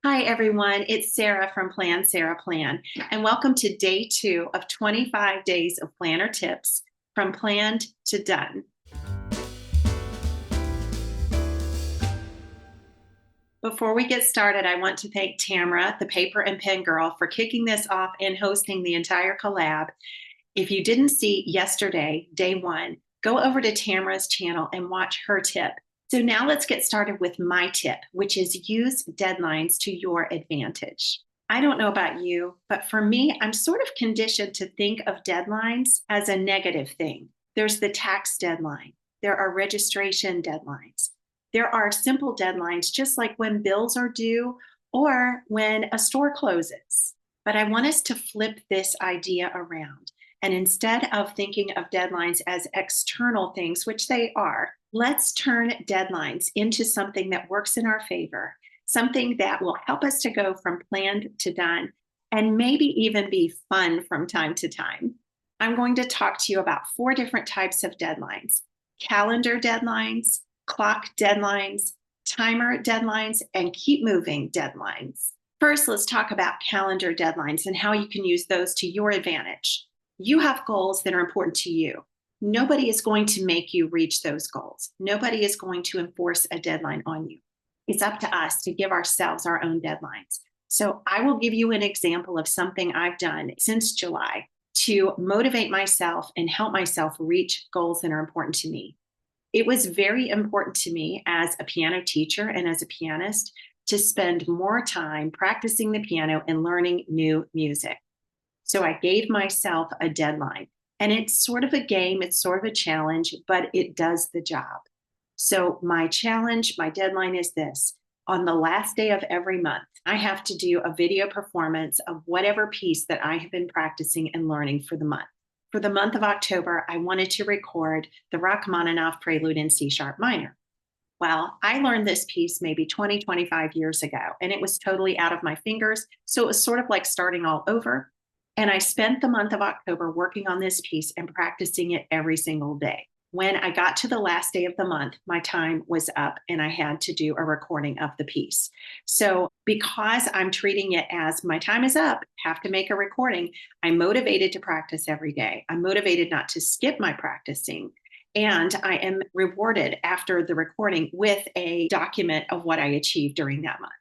Hi, everyone. It's Sarah from Plan Sarah Plan, and welcome to day 2 of 25 days of planner tips from planned to done. Before we get started, I want to thank Tamara, the paper and pen girl, for kicking this off and hosting the entire collab. If you didn't see yesterday, day 1, go over to Tamara's channel and watch her tip. So now let's get started with my tip, which is use deadlines to your advantage. I don't know about you, but for me, I'm sort of conditioned to think of deadlines as a negative thing. There's the tax deadline. There are registration deadlines. There are simple deadlines, just like when bills are due or when a store closes. But I want us to flip this idea around. And instead of thinking of deadlines as external things, which they are, let's turn deadlines into something that works in our favor, something that will help us to go from planned to done, and maybe even be fun from time to time. I'm going to talk to you about 4 different types of deadlines: calendar deadlines, clock deadlines, timer deadlines, and keep moving deadlines. First, let's talk about calendar deadlines and how you can use those to your advantage. You have goals that are important to you. Nobody is going to make you reach those goals. Nobody is going to enforce a deadline on you. It's up to us to give ourselves our own deadlines. So I will give you an example of something I've done since July to motivate myself and help myself reach goals that are important to me. It was very important to me as a piano teacher and as a pianist to spend more time practicing the piano and learning new music. So I gave myself a deadline. And it's sort of a game, it's sort of a challenge, but it does the job. So my challenge, my deadline is this. On the last day of every month, I have to do a video performance of whatever piece that I have been practicing and learning for the month. For the month of October, I wanted to record the Rachmaninoff Prelude in C sharp minor. Well, I learned this piece maybe 20, 25 years ago, and it was totally out of my fingers. So it was sort of like starting all over. And I spent the month of October working on this piece and practicing it every single day. When I got to the last day of the month, my time was up and I had to do a recording of the piece. So because I'm treating it as my time is up, have to make a recording, I'm motivated to practice every day. I'm motivated not to skip my practicing. And I am rewarded after the recording with a document of what I achieved during that month.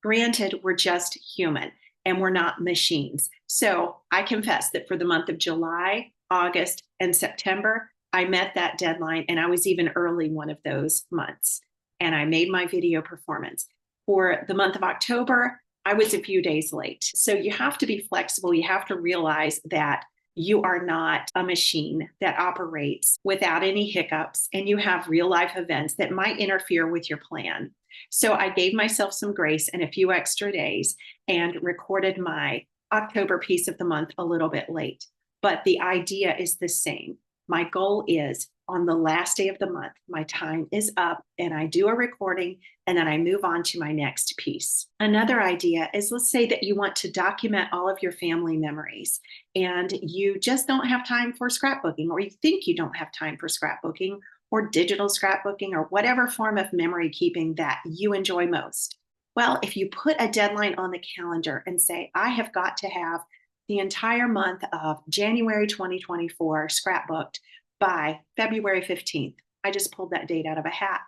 Granted, we're just human and we're not machines. So I confess that for the month of July, August, and September, I met that deadline, and I was even early one of those months. And I made my video performance. For the month of October, I was a few days late. So you have to be flexible. You have to realize that you are not a machine that operates without any hiccups, and you have real life events that might interfere with your plan. So I gave myself some grace and a few extra days and recorded my October piece of the month a little bit late. But the idea is the same. My goal is on the last day of the month, my time is up and I do a recording and then I move on to my next piece. Another idea is, let's say that you want to document all of your family memories and you just don't have time for scrapbooking, or you think you don't have time for scrapbooking or digital scrapbooking or whatever form of memory keeping that you enjoy most. Well, if you put a deadline on the calendar and say, I have got to have the entire month of January 2024 scrapbooked by February 15th. I just pulled that date out of a hat.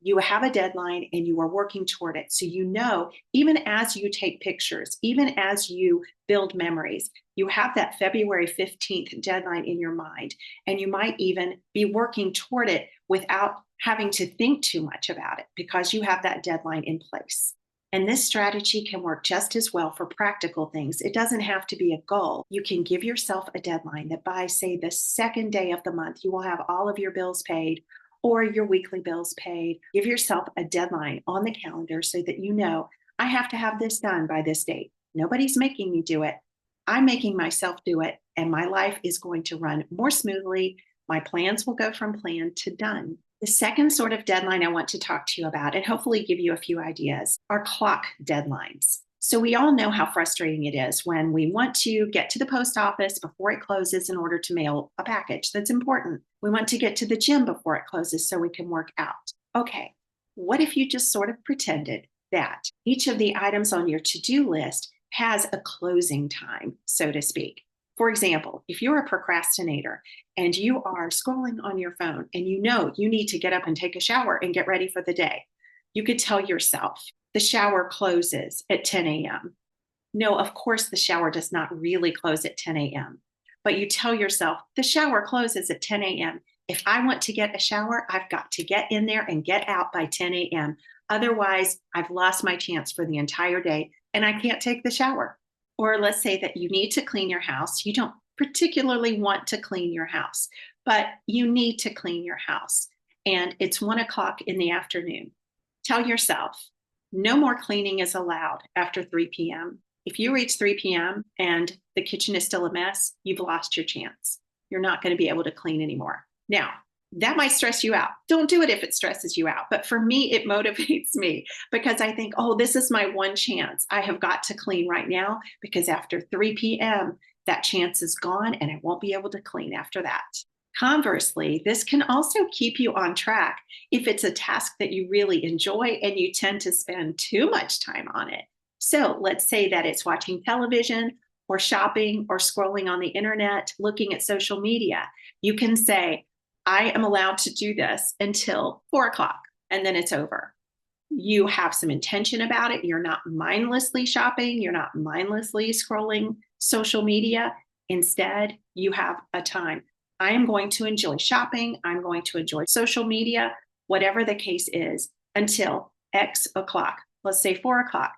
You have a deadline and you are working toward it. So you know, even as you take pictures, even as you build memories, you have that February 15th deadline in your mind. And you might even be working toward it without having to think too much about it because you have that deadline in place. And this strategy can work just as well for practical things. It doesn't have to be a goal. You can give yourself a deadline that by, say, the second day of the month, you will have all of your bills paid or your weekly bills paid. Give yourself a deadline on the calendar so that you know, I have to have this done by this date. Nobody's making me do it. I'm making myself do it, and my life is going to run more smoothly. My plans will go from planned to done. The second sort of deadline I want to talk to you about, and hopefully give you a few ideas, are clock deadlines. So we all know how frustrating it is when we want to get to the post office before it closes in order to mail a package that's important. We want to get to the gym before it closes so we can work out. Okay, what if you just sort of pretended that each of the items on your to-do list has a closing time, so to speak. For example, if you're a procrastinator and you are scrolling on your phone and you know you need to get up and take a shower and get ready for the day, you could tell yourself, the shower closes at 10 a.m. No, of course, the shower does not really close at 10 a.m. But you tell yourself, the shower closes at 10 a.m. If I want to get a shower, I've got to get in there and get out by 10 a.m. Otherwise, I've lost my chance for the entire day and I can't take the shower. Or let's say that you need to clean your house. You don't particularly want to clean your house, but you need to clean your house. And it's 1 o'clock in the afternoon. Tell yourself, no more cleaning is allowed after 3 p.m. If you reach 3 p.m. and the kitchen is still a mess, you've lost your chance. You're not going to be able to clean anymore. Now, that might stress you out. Don't do it if it stresses you out. But for me, it motivates me because I think, oh, this is my one chance. I have got to clean right now because after 3 p.m., that chance is gone and I won't be able to clean after that. Conversely, this can also keep you on track if it's a task that you really enjoy and you tend to spend too much time on it. So let's say that it's watching television or shopping or scrolling on the internet, looking at social media. You can say, I am allowed to do this until 4 o'clock and then it's over. You have some intention about it. You're not mindlessly shopping. You're not mindlessly scrolling social media. Instead, you have a time. I am going to enjoy shopping. I'm going to enjoy social media, whatever the case is, until X o'clock. Let's say 4 o'clock,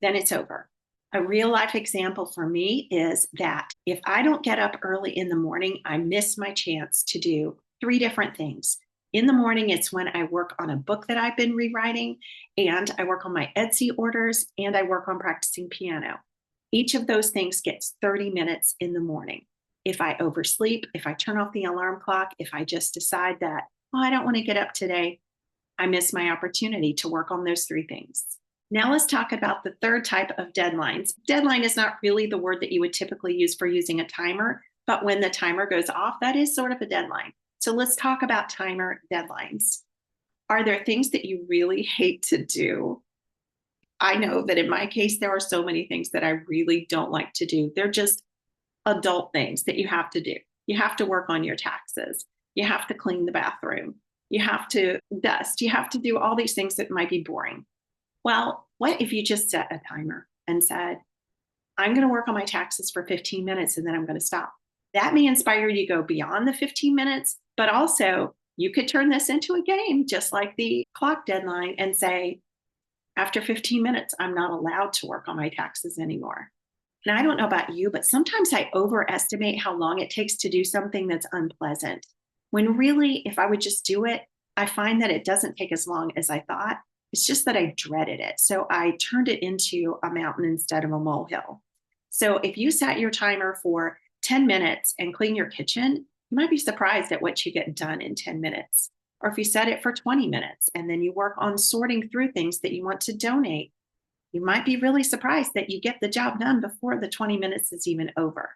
then it's over. A real life example for me is that if I don't get up early in the morning, I miss my chance to do 3 different things. In the morning, it's when I work on a book that I've been rewriting, and I work on my Etsy orders, and I work on practicing piano. Each of those things gets 30 minutes in the morning. If I oversleep, if I turn off the alarm clock, if I just decide that, oh, I don't want to get up today, I miss my opportunity to work on those 3 things. Now let's talk about the third type of deadlines. Deadline is not really the word that you would typically use for using a timer, but when the timer goes off, that is sort of a deadline. So let's talk about timer deadlines. Are there things that you really hate to do? I know that in my case, there are so many things that I really don't like to do. They're just adult things that you have to do. You have to work on your taxes. You have to clean the bathroom. You have to dust. You have to do all these things that might be boring. Well, what if you just set a timer and said, I'm going to work on my taxes for 15 minutes and then I'm going to stop? That may inspire you to go beyond the 15 minutes, but also you could turn this into a game, just like the clock deadline, and say, after 15 minutes, I'm not allowed to work on my taxes anymore. And I don't know about you, but sometimes I overestimate how long it takes to do something that's unpleasant. When really, if I would just do it, I find that it doesn't take as long as I thought. It's just that I dreaded it. So I turned it into a mountain instead of a molehill. So if you set your timer for 10 minutes and clean your kitchen, you might be surprised at what you get done in 10 minutes. Or if you set it for 20 minutes and then you work on sorting through things that you want to donate, you might be really surprised that you get the job done before the 20 minutes is even over.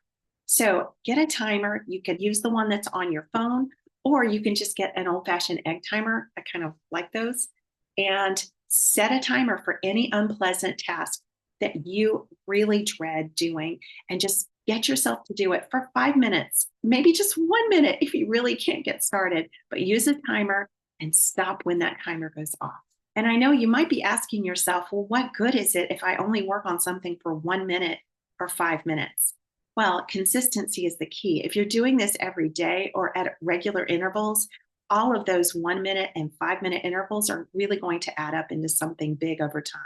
So get a timer. You could use the one that's on your phone, or you can just get an old-fashioned egg timer. I kind of like those. And set a timer for any unpleasant task that you really dread doing, and just get yourself to do it for 5 minutes, maybe just 1 minute if you really can't get started, but use a timer and stop when that timer goes off. And I know you might be asking yourself, well, what good is it if I only work on something for 1 minute or 5 minutes? Well, consistency is the key. If you're doing this every day or at regular intervals, all of those 1 minute and 5 minute intervals are really going to add up into something big over time.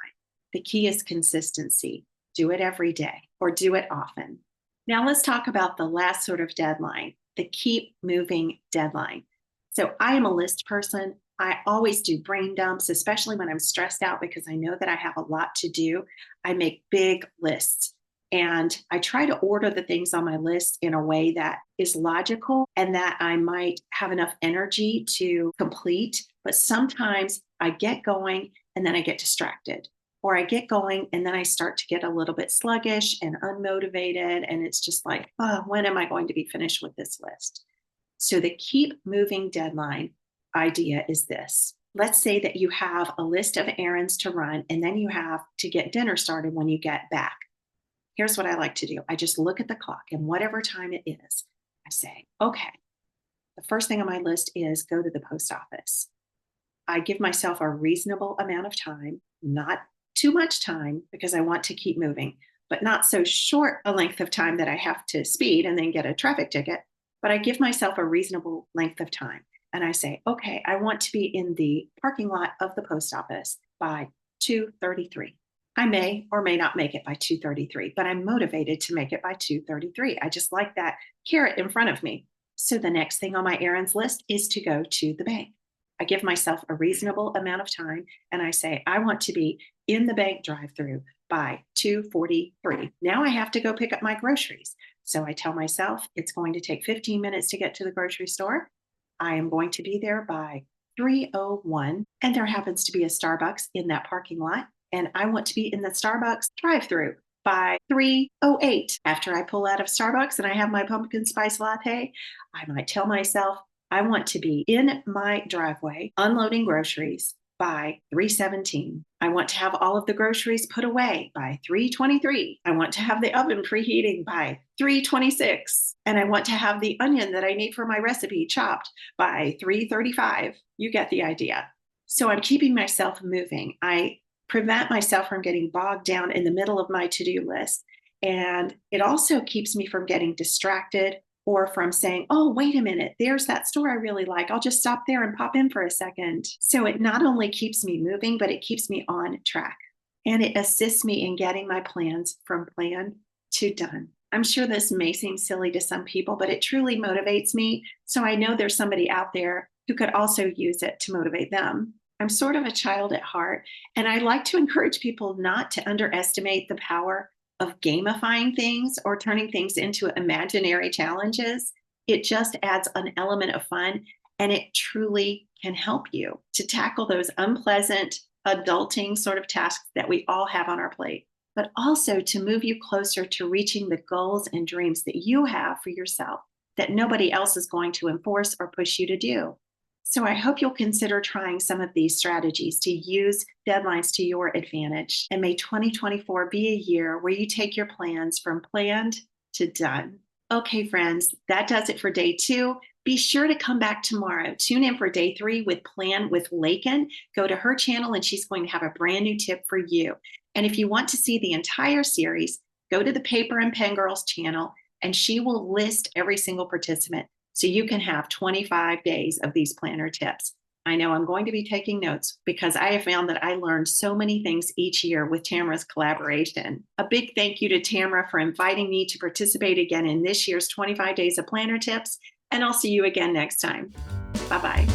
The key is consistency. Do it every day or do it often. Now let's talk about the last sort of deadline, the keep moving deadline. So I am a list person. I always do brain dumps, especially when I'm stressed out because I know that I have a lot to do. I make big lists and I try to order the things on my list in a way that is logical and that I might have enough energy to complete. But sometimes I get going and then I get distracted, or I get going and then I start to get a little bit sluggish and unmotivated. And it's just like, oh, when am I going to be finished with this list? So the keep moving deadline idea is this. Let's say that you have a list of errands to run and then you have to get dinner started when you get back. Here's what I like to do. I just look at the clock and whatever time it is, I say, okay, the first thing on my list is go to the post office. I give myself a reasonable amount of time, not too much time because I want to keep moving, but not so short a length of time that I have to speed and then get a traffic ticket. But I give myself a reasonable length of time. And I say, okay, I want to be in the parking lot of the post office by 2:33. I may or may not make it by 2:33, but I'm motivated to make it by 2:33. I just like that carrot in front of me. So the next thing on my errands list is to go to the bank. I give myself a reasonable amount of time and I say, I want to be in the bank drive through by 2:43. Now I have to go pick up my groceries. So I tell myself it's going to take 15 minutes to get to the grocery store. I am going to be there by 3:01. And there happens to be a Starbucks in that parking lot. And I want to be in the Starbucks drive through by 3:08. After I pull out of Starbucks and I have my pumpkin spice latte, I might tell myself, I want to be in my driveway unloading groceries by 3:17. I want to have all of the groceries put away by 3:23. I want to have the oven preheating by 3:26. And I want to have the onion that I need for my recipe chopped by 3:35. You get the idea. So I'm keeping myself moving. I prevent myself from getting bogged down in the middle of my to-do list. And it also keeps me from getting distracted or from saying, oh, wait a minute, there's that store I really like. I'll just stop there and pop in for a second. So it not only keeps me moving, but it keeps me on track. And it assists me in getting my plans from plan to done. I'm sure this may seem silly to some people, but it truly motivates me. So I know there's somebody out there who could also use it to motivate them. I'm sort of a child at heart, and I like to encourage people not to underestimate the power of gamifying things or turning things into imaginary challenges. It just adds an element of fun and it truly can help you to tackle those unpleasant adulting sort of tasks that we all have on our plate, but also to move you closer to reaching the goals and dreams that you have for yourself that nobody else is going to enforce or push you to do. So I hope you'll consider trying some of these strategies to use deadlines to your advantage. And may 2024 be a year where you take your plans from planned to done. Okay, friends, that does it for day 2. Be sure to come back tomorrow. Tune in for day 3 with Plan with Lakin. Go to her channel and she's going to have a brand new tip for you. And if you want to see the entire series, go to the Paper and Pen Girls channel and she will list every single participant. So you can have 25 days of these planner tips. I know I'm going to be taking notes because I have found that I learned so many things each year with Tamara's collaboration. A big thank you to Tamara for inviting me to participate again in this year's 25 Days of Planner Tips, and I'll see you again next time. Bye-bye.